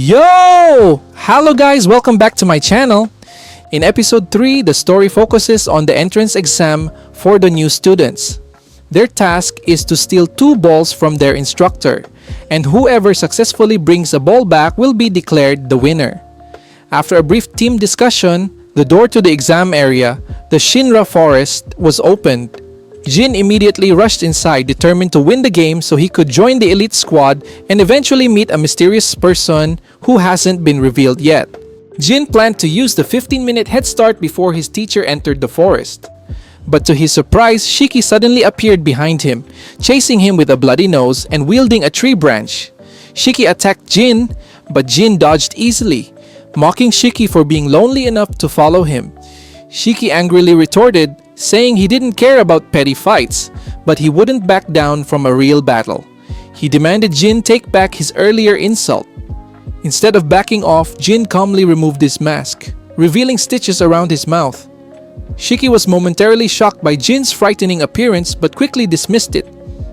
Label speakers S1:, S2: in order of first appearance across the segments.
S1: Yo! Hello guys, welcome back to my channel. In episode 3, the story focuses on the entrance exam for the new students. Their task is to steal 2 balls from their instructor, and whoever successfully brings a ball back will be declared the winner. After a brief team discussion, the door to the exam area, the Shinra forest, was opened. Jin immediately rushed inside, determined to win the game so he could join the elite squad and eventually meet a mysterious person who hasn't been revealed yet. Jin planned to use the 15-minute head start before his teacher entered the forest. But to his surprise, Shiki suddenly appeared behind him, chasing him with a bloody nose and wielding a tree branch. Shiki attacked Jin, but Jin dodged easily, mocking Shiki for being lonely enough to follow him. Shiki angrily retorted, saying he didn't care about petty fights, but he wouldn't back down from a real battle. He demanded Jin take back his earlier insult. Instead of backing off, Jin calmly removed his mask, revealing stitches around his mouth. Shiki was momentarily shocked by Jin's frightening appearance but quickly dismissed it,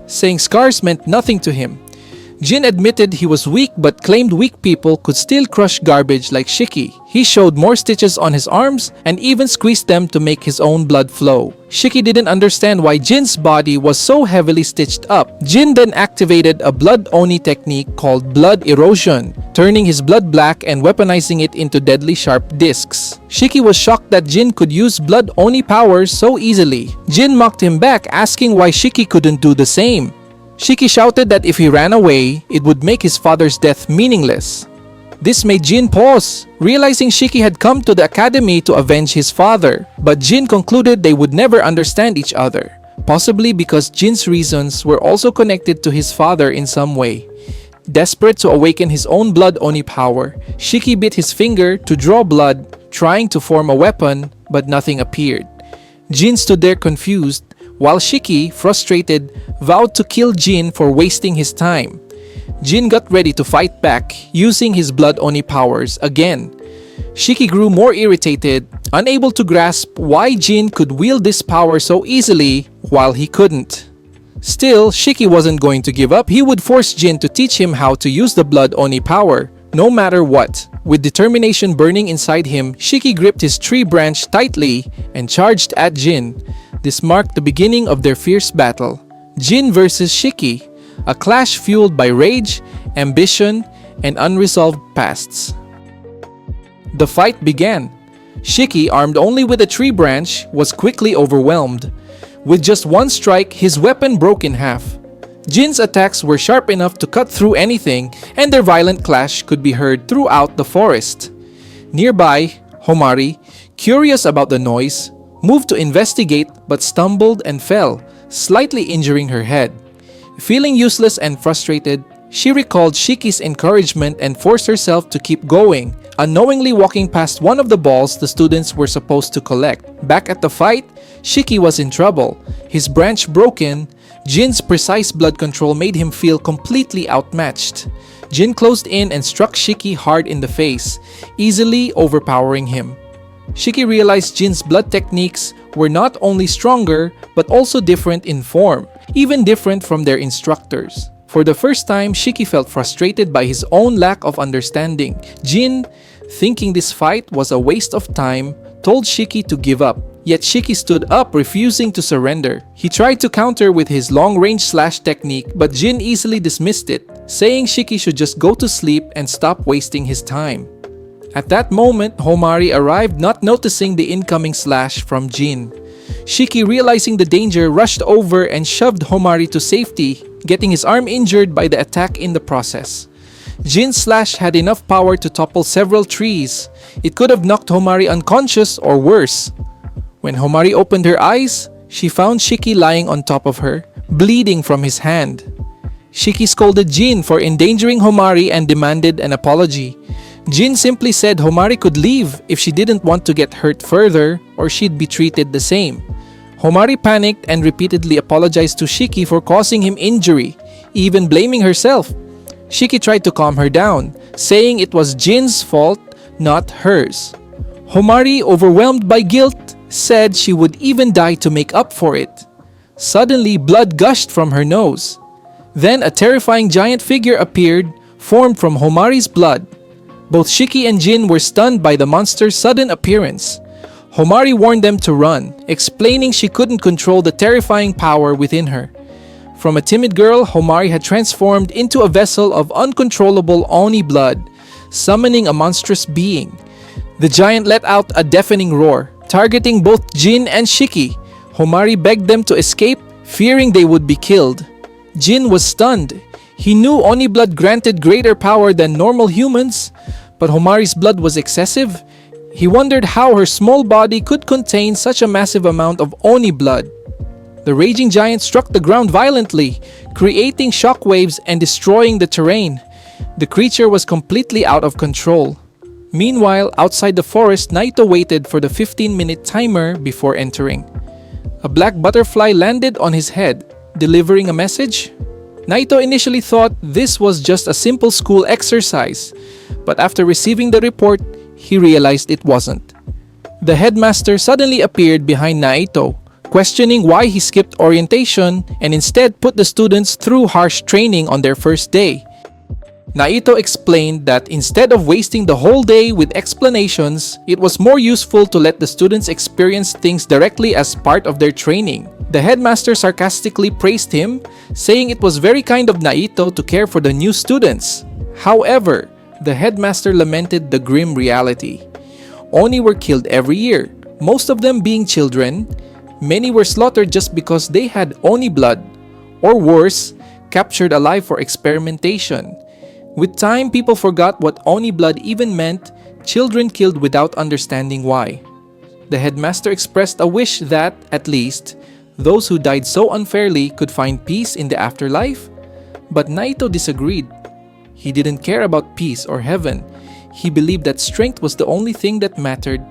S1: saying scars meant nothing to him. Jin admitted he was weak but claimed weak people could still crush garbage like Shiki. He showed more stitches on his arms and even squeezed them to make his own blood flow. Shiki didn't understand why Jin's body was so heavily stitched up. Jin then activated a blood oni technique called blood erosion, turning his blood black and weaponizing it into deadly sharp discs. Shiki was shocked that Jin could use blood oni powers so easily. Jin mocked him back, asking why Shiki couldn't do the same. Shiki shouted that if he ran away, it would make his father's death meaningless. This made Jin pause, realizing Shiki had come to the academy to avenge his father. But Jin concluded they would never understand each other, possibly because Jin's reasons were also connected to his father in some way. Desperate to awaken his own blood oni power, Shiki bit his finger to draw blood, trying to form a weapon, but nothing appeared. Jin stood there confused, while Shiki, frustrated, vowed to kill Jin for wasting his time. Jin got ready to fight back, using his blood oni powers again. Shiki grew more irritated, unable to grasp why Jin could wield this power so easily while he couldn't. Still, Shiki wasn't going to give up. He would force Jin to teach him how to use the blood oni power, no matter what. With determination burning inside him, Shiki gripped his tree branch tightly and charged at Jin. This marked the beginning of their fierce battle. Jin versus Shiki, a clash fueled by rage, ambition, and unresolved pasts. The fight began. Shiki, armed only with a tree branch, was quickly overwhelmed. With just one strike, his weapon broke in half. Jin's attacks were sharp enough to cut through anything, and their violent clash could be heard throughout the forest. Nearby, Homari, curious about the noise, moved to investigate but stumbled and fell, slightly injuring her head. Feeling useless and frustrated, she recalled Shiki's encouragement and forced herself to keep going, unknowingly walking past one of the balls the students were supposed to collect. Back at the fight, Shiki was in trouble, his branch broken. Jin's precise blood control made him feel completely outmatched. Jin closed in and struck Shiki hard in the face, easily overpowering him. Shiki realized Jin's blood techniques were not only stronger but also different in form, even different from their instructors. For the first time, Shiki felt frustrated by his own lack of understanding. Jin, thinking this fight was a waste of time, told Shiki to give up. Yet Shiki stood up, refusing to surrender. He tried to counter with his long-range slash technique, but Jin easily dismissed it, saying Shiki should just go to sleep and stop wasting his time. At that moment, Homari arrived, not noticing the incoming slash from Jin. Shiki, realizing the danger, rushed over and shoved Homari to safety, getting his arm injured by the attack in the process. Jin's slash had enough power to topple several trees. It could have knocked Homari unconscious or worse. When Homari opened her eyes, she found Shiki lying on top of her, bleeding from his hand. Shiki scolded Jin for endangering Homari and demanded an apology. Jin simply said Homari could leave if she didn't want to get hurt further, or she'd be treated the same. Homari panicked and repeatedly apologized to Shiki for causing him injury, even blaming herself. Shiki tried to calm her down, saying it was Jin's fault, not hers. Homari, overwhelmed by guilt, said she would even die to make up for it. Suddenly, blood gushed from her nose. Then a terrifying giant figure appeared, formed from Homari's blood. Both Shiki and Jin were stunned by the monster's sudden appearance. Homari warned them to run, explaining she couldn't control the terrifying power within her. From a timid girl, Homari had transformed into a vessel of uncontrollable Oni blood, summoning a monstrous being. The giant let out a deafening roar, targeting both Jin and Shiki. Homari begged them to escape, fearing they would be killed. Jin was stunned. He knew Oni blood granted greater power than normal humans, but Homari's blood was excessive. He wondered how her small body could contain such a massive amount of Oni blood. The raging giant struck the ground violently, creating shockwaves and destroying the terrain. The creature was completely out of control. Meanwhile, outside the forest, Nito waited for the 15-minute timer before entering. A black butterfly landed on his head, delivering a message. Nito initially thought this was just a simple school exercise, but after receiving the report, he realized it wasn't. The headmaster suddenly appeared behind Nito, questioning why he skipped orientation and instead put the students through harsh training on their first day. Nito explained that instead of wasting the whole day with explanations, it was more useful to let the students experience things directly as part of their training. The headmaster sarcastically praised him, saying it was very kind of Nito to care for the new students. However, the headmaster lamented the grim reality. Oni were killed every year, most of them being children. Many were slaughtered just because they had Oni blood, or worse, captured alive for experimentation. With time, people forgot what Oni blood even meant, children killed without understanding why. The headmaster expressed a wish that, at least, those who died so unfairly could find peace in the afterlife. But Nito disagreed. He didn't care about peace or heaven. He believed that strength was the only thing that mattered.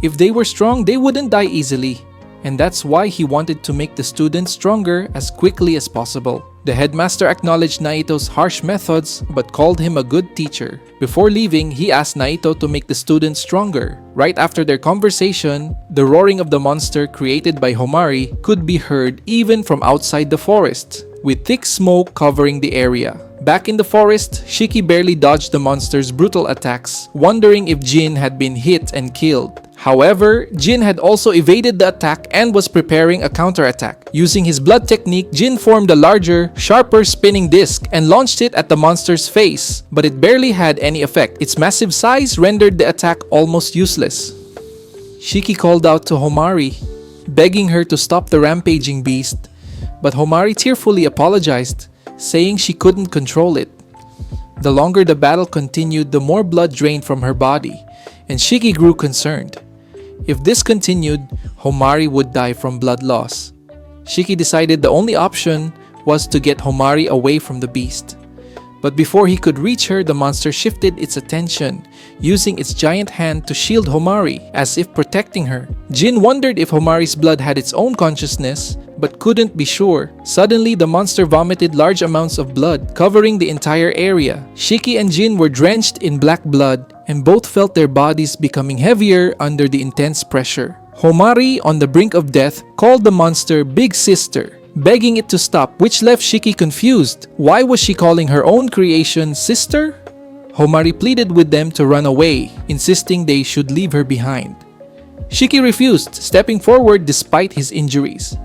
S1: If they were strong, they wouldn't die easily. And that's why he wanted to make the students stronger as quickly as possible. The headmaster acknowledged Naito's harsh methods but called him a good teacher. Before leaving, he asked Nito to make the students stronger. Right after their conversation, the roaring of the monster created by Homari could be heard even from outside the forest, with thick smoke covering the area. Back in the forest, Shiki barely dodged the monster's brutal attacks, wondering if Jin had been hit and killed. However, Jin had also evaded the attack and was preparing a counterattack. Using his blood technique, Jin formed a larger, sharper spinning disc and launched it at the monster's face, but it barely had any effect. Its massive size rendered the attack almost useless. Shiki called out to Homari, begging her to stop the rampaging beast, but Homari tearfully apologized, saying she couldn't control it. The longer the battle continued, the more blood drained from her body, and Shiki grew concerned. If this continued, Homari would die from blood loss. Shiki decided the only option was to get Homari away from the beast. But before he could reach her, the monster shifted its attention, using its giant hand to shield Homari, as if protecting her. Jin wondered if Homari's blood had its own consciousness, but couldn't be sure. Suddenly, the monster vomited large amounts of blood, covering the entire area. Shiki and Jin were drenched in black blood, and both felt their bodies becoming heavier under the intense pressure. Homari, on the brink of death, called the monster Big Sister, begging it to stop, which left Shiki confused. Why was she calling her own creation sister? Homari pleaded with them to run away, insisting they should leave her behind. Shiki refused, stepping forward despite his injuries.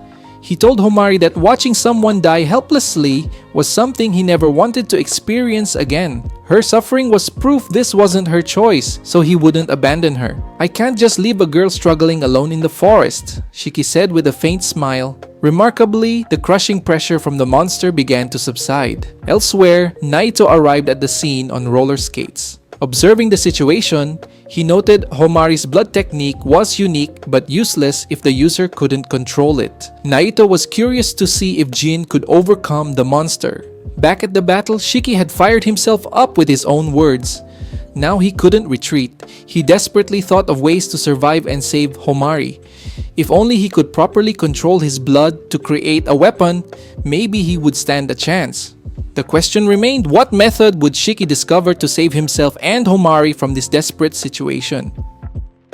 S1: He told Homari that watching someone die helplessly was something he never wanted to experience again. Her suffering was proof this wasn't her choice, so he wouldn't abandon her. "I can't just leave a girl struggling alone in the forest," Shiki said with a faint smile. Remarkably, the crushing pressure from the monster began to subside. Elsewhere, Nito arrived at the scene on roller skates. Observing the situation, he noted Homari's blood technique was unique but useless if the user couldn't control it. Nito was curious to see if Jin could overcome the monster. Back at the battle, Shiki had fired himself up with his own words. Now he couldn't retreat. He desperately thought of ways to survive and save Homari. If only he could properly control his blood to create a weapon, maybe he would stand a chance. The question remained, what method would Shiki discover to save himself and Homari from this desperate situation?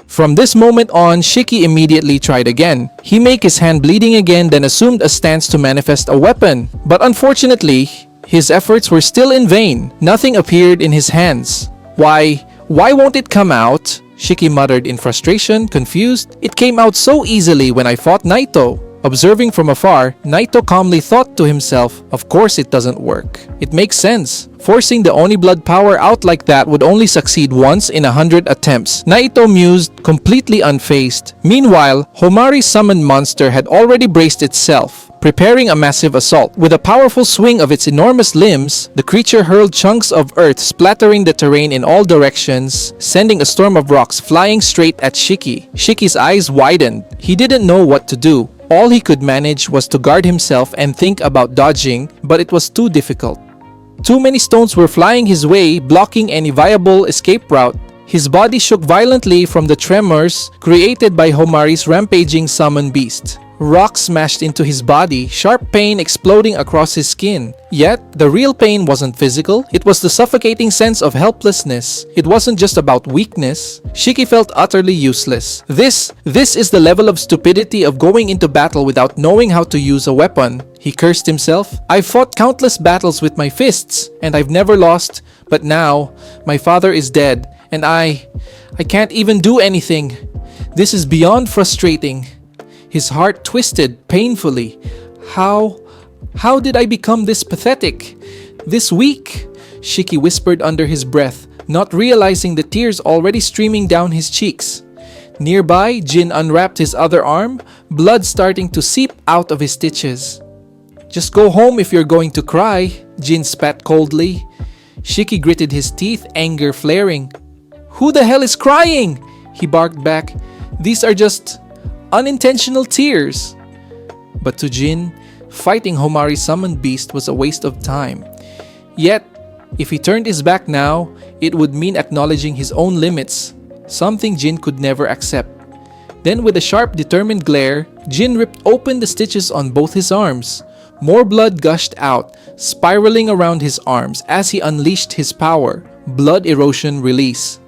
S1: From this moment on, Shiki immediately tried again. He made his hand bleeding again, then assumed a stance to manifest a weapon. But unfortunately, his efforts were still in vain. Nothing appeared in his hands. Why, Why won't it come out? Shiki muttered in frustration, confused. It came out so easily when I fought Nito. Observing from afar, Nito calmly thought to himself, of course it doesn't work. It makes sense. Forcing the Oni blood power out like that would only succeed once in 100 attempts. Nito mused, completely unfazed. Meanwhile, Homari's summoned monster had already braced itself, preparing a massive assault. With a powerful swing of its enormous limbs, the creature hurled chunks of earth splattering the terrain in all directions, sending a storm of rocks flying straight at Shiki. Shiki's eyes widened. He didn't know what to do. All he could manage was to guard himself and think about dodging, but it was too difficult. Too many stones were flying his way, blocking any viable escape route. His body shook violently from the tremors created by Homari's rampaging summon beast. Rocks smashed into his body, sharp pain exploding across his skin. Yet, the real pain wasn't physical, it was the suffocating sense of helplessness. It wasn't just about weakness. Shiki felt utterly useless. This is the level of stupidity of going into battle without knowing how to use a weapon. He cursed himself. I've fought countless battles with my fists, and I've never lost, but now, my father is dead, and I can't even do anything. This is beyond frustrating. His heart twisted painfully. How did I become this pathetic? This weak? Shiki whispered under his breath, not realizing the tears already streaming down his cheeks. Nearby, Jin unwrapped his other arm, blood starting to seep out of his stitches. Just go home if you're going to cry, Jin spat coldly. Shiki gritted his teeth, anger flaring. Who the hell is crying? He barked back. These are just unintentional tears. But to Jin, fighting Homari's summoned beast was a waste of time. Yet, if he turned his back now, it would mean acknowledging his own limits, something Jin could never accept. Then with a sharp, determined glare, Jin ripped open the stitches on both his arms. More blood gushed out, spiraling around his arms as he unleashed his power. Blood erosion release.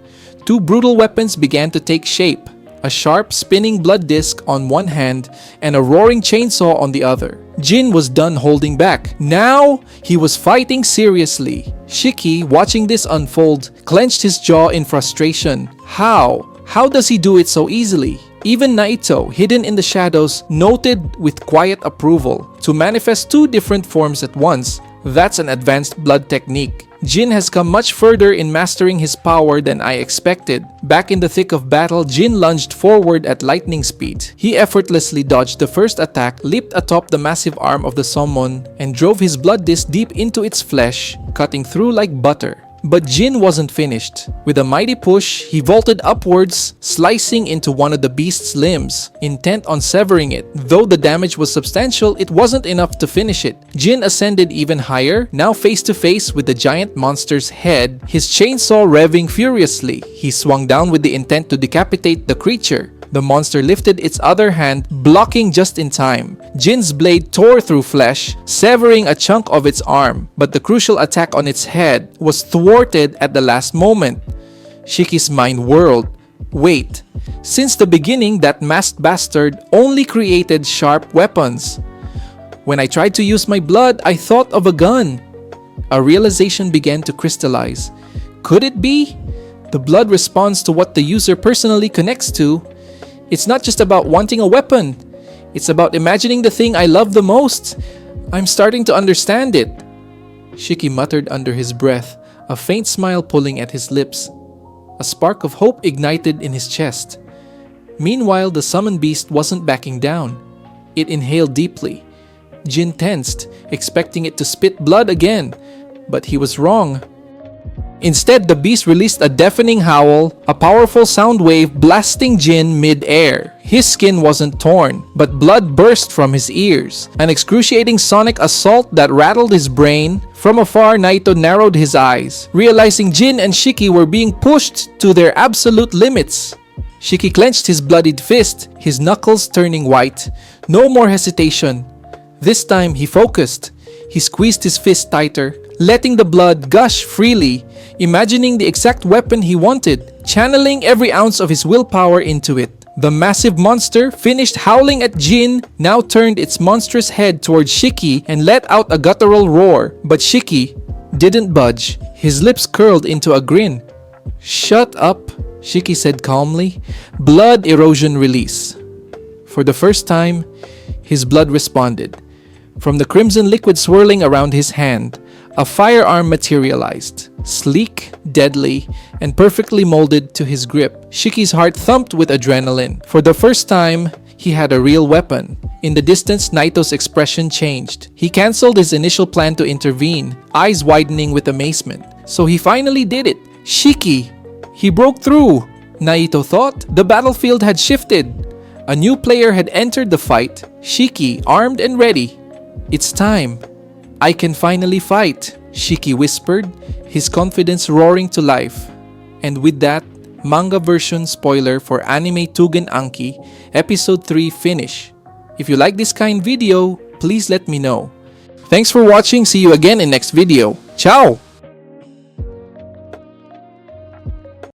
S1: Two brutal weapons began to take shape. A sharp, spinning blood disc on one hand and a roaring chainsaw on the other. Jin was done holding back. Now, he was fighting seriously. Shiki, watching this unfold, clenched his jaw in frustration. How? How does he do it so easily? Even Nito, hidden in the shadows, noted with quiet approval. To manifest two different forms at once, that's an advanced blood technique. Jin has come much further in mastering his power than I expected. Back in the thick of battle, Jin lunged forward at lightning speed. He effortlessly dodged the first attack, leaped atop the massive arm of the summon, and drove his blood disc deep into its flesh, cutting through like butter. But Jin wasn't finished. With a mighty push, he vaulted upwards, slicing into one of the beast's limbs, intent on severing it. Though the damage was substantial, it wasn't enough to finish it. Jin ascended even higher, now face to face with the giant monster's head, his chainsaw revving furiously. He swung down with the intent to decapitate the creature. The monster lifted its other hand, blocking just in time. Jin's blade tore through flesh, severing a chunk of its arm, but the crucial attack on its head was thwarted at the last moment. Shiki's mind whirled. Wait, since the beginning that masked bastard only created sharp weapons. When I tried to use my blood, I thought of a gun. A realization began to crystallize. Could it be? The blood responds to what the user personally connects to. It's not just about wanting a weapon. It's about imagining the thing I love the most. I'm starting to understand it. Shiki muttered under his breath, a faint smile pulling at his lips. A spark of hope ignited in his chest. Meanwhile, the summoned beast wasn't backing down. It inhaled deeply. Jin tensed, expecting it to spit blood again. But he was wrong. Instead, the beast released a deafening howl, a powerful sound wave blasting Jin mid-air. His skin wasn't torn, but blood burst from his ears. An excruciating sonic assault that rattled his brain. From afar, Nito narrowed his eyes, realizing Jin and Shiki were being pushed to their absolute limits. Shiki clenched his bloodied fist, his knuckles turning white. No more hesitation. This time, he focused. He squeezed his fist tighter, letting the blood gush freely, imagining the exact weapon he wanted, channeling every ounce of his willpower into it. The massive monster, finished howling at Jin, now turned its monstrous head towards Shiki and let out a guttural roar. But Shiki didn't budge. His lips curled into a grin. Shut up, Shiki said calmly. Blood erosion release. For the first time, his blood responded. From the crimson liquid swirling around his hand, a firearm materialized, sleek, deadly, and perfectly molded to his grip. Shiki's heart thumped with adrenaline. For the first time, he had a real weapon. In the distance, Nito's expression changed. He cancelled his initial plan to intervene, eyes widening with amazement. So he finally did it. Shiki! He broke through! Naito thought. The battlefield had shifted. A new player had entered the fight, Shiki, armed and ready. It's time. I can finally fight, Shiki whispered, his confidence roaring to life. And with that, manga version spoiler for anime TOUGEN ANKI, episode 3 finish. If you like this kind video, please let me know. Thanks for watching. See you again in next video. Ciao!